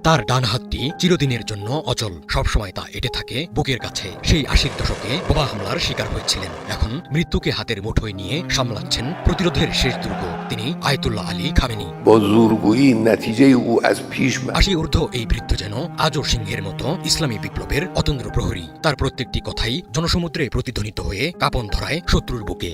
তার ডান হাতটি চিরদিনের জন্য অচল, সবসময় তা এঁটে থাকে বুকের কাছে। সেই ৮০ দশকে বোমা হামলার শিকার হয়েছিলেন। এখন মৃত্যুকে হাতের মুঠোয় নিয়ে সামলাচ্ছেন প্রতিরোধের শেষ দুর্গ। তিনি আয়াতুল্লাহ আলী খামেনি। ৮০ ঊর্ধ্ব এই বৃদ্ধ যেন আজও সিংহের মতো ইসলামী বিপ্লবের অতন্দ্র প্রহরী। তার প্রত্যেকটি কথাই জনসমুদ্রে প্রতিধ্বনিত হয়ে কাঁপন ধরায় শত্রুর বুকে।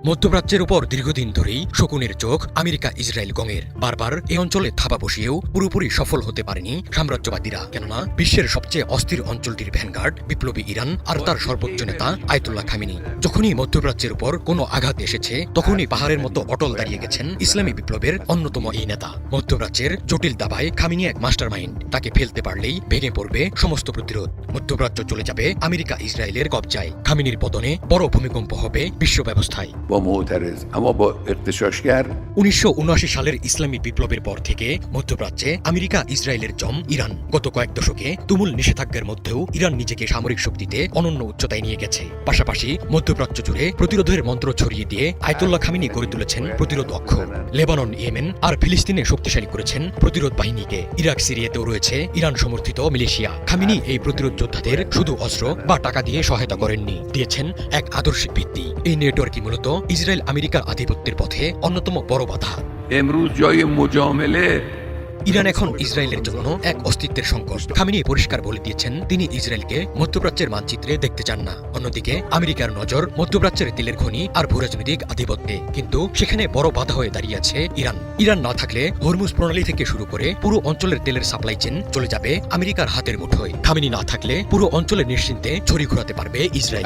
মধ্যপ্রাচ্যের উপর দীর্ঘদিন ধরেই শকুনের চোখ আমেরিকা ইসরায়েল গঙের। বারবার এই অঞ্চলে থাবা বসিয়েও পুরোপুরি সফল হতে পারেনি সাম্রাজ্যবাদীরা। কেননা বিশ্বের সবচেয়ে অস্থির অঞ্চলটির ভ্যানগার্ড বিপ্লবী ইরান আর তার সর্বোচ্চ নেতা আয়াতুল্লাহ খামেনি। যখনই মধ্যপ্রাচ্যের উপর কোনো আঘাত এসেছে তখনই পাহাড়ের মতো অটল দাঁড়িয়ে গেছেন ইসলামী বিপ্লবের অন্যতম এই নেতা। মধ্যপ্রাচ্যের জটিল দাবায় খামেনি এক মাস্টার মাইন্ড। তাকে ফেলতে পারলেই ভেঙে পড়বে সমস্ত প্রতিরোধ। মধ্যপ্রাচ্য চলে যাবে আমেরিকা ইসরায়েলের কবজায়। খামেনির পতনে বড় ভূমিকম্প হবে বিশ্ব ব্যবস্থায়। ১৯৭৯ সালের ইসলামী বিপ্লবের পর থেকে মধ্যপ্রাচ্যে আমেরিকা ইসরায়েলের জম ইরান। গত কয়েক দশকে তুমুল নিষেধাজ্ঞার মধ্যেও ইরান নিজেকে সামরিক শক্তিতে অনন্য উচ্চতায় নিয়ে গেছে। পাশাপাশি মধ্যপ্রাচ্য জুড়ে প্রতিরোধের মন্ত্র ছড়িয়ে দিয়ে আয়াতুল্লাহ খামেনি গড়ে তুলেছেন প্রতিরোধ অক্ষ। লেবানন, ইয়েমেন আর ফিলিস্তিনে শক্তিশালী করেছেন প্রতিরোধ বাহিনীকে। ইরাক, সিরিয়াতেও রয়েছে ইরান সমর্থিত মিলিশিয়া। খামেনি এই প্রতিরোধ যোদ্ধাদের শুধু অস্ত্র বা টাকা দিয়ে সহায়তা করেননি, দিয়েছেন এক আদর্শিক ভিত্তি। এই নেটওয়ার্কই মূলত ইসরায়েল আমেরিকার আধিপত্যের পথে অন্যতম বড় বাধা। ইরান এখন ইসরায়েলের জন্য এক অস্তিত্বের সংকট। খামেনি পরিষ্কার বলে দিয়েছেন তিনি ইসরায়েলকে মধ্যপ্রাচ্যের মানচিত্রে দেখতে চান না। অন্যদিকে আমেরিকার নজর মধ্যপ্রাচ্যের তেলের খনি আর ভূরাজনৈতিক আধিপত্যে। কিন্তু সেখানে বড় বাধা হয়ে দাঁড়িয়ে আছে ইরান। ইরান না থাকলে হরমুজ প্রণালী থেকে শুরু করে পুরো অঞ্চলের তেলের সাপ্লাই চেন চলে যাবে আমেরিকার হাতের মুঠোয়। খামেনি না থাকলে পুরো অঞ্চলে নিশ্চিন্তে ছড়ি ঘোরাতে পারবে ইসরায়েল।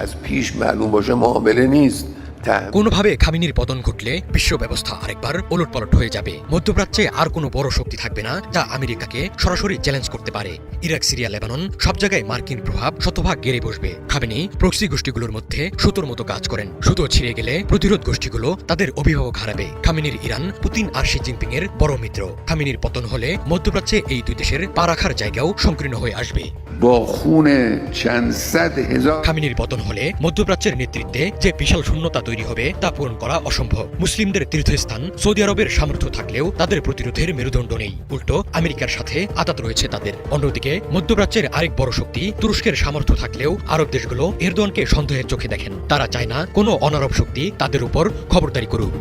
কোনোভাবে খামেনির পতন ঘটলে বিশ্ব ব্যবস্থা আরেকবার ওলটপালট হয়ে যাবে। মধ্যপ্রাচ্যে আর কোনো বড় শক্তি থাকবে না যা আমেরিকাকে সরাসরি চ্যালেঞ্জ করতে পারে। ইরাক, সিরিয়া, লেবানন সব জায়গায় মার্কিন প্রভাব শতভাগ গেড়ে বসবে। খামেনি প্রক্সি গোষ্ঠীগুলোর মধ্যে সুতোর মতো কাজ করেন। সুতো ছিঁড়ে গেলে প্রতিরোধ গোষ্ঠীগুলো তাদের অভিভাবক হারাবে। খামেনির ইরান পুতিন আর শি জিনপিং এর বড় মিত্র। খামেনির পতন হলে মধ্যপ্রাচ্যে এই দুই দেশের পা রাখার জায়গাও সংকীর্ণ হয়ে আসবে। খামেনির পতন হলে মধ্যপ্রাচ্যের নেতৃত্বে যে বিশাল শূন্যতা তৈরি হবে তা পূরণ করা অসম্ভব। মুসলিমদের তীর্থস্থান সৌদি আরবের সামর্থ্য থাকলেও তাদের প্রতিরোধের মেরুদণ্ড নেই। উল্টো আমেরিকার সাথে আতাত রয়েছে তাদের। অন্যদিকে মধ্যপ্রাচ্যের আরেক বড় শক্তি তুরস্কের সামর্থ্য থাকলেও আরব দেশগুলো এরদোয়ানকে সন্দেহের চোখে দেখেন। তারা চায় না কোনো অনারব শক্তি তাদের উপর খবরদারি করুক।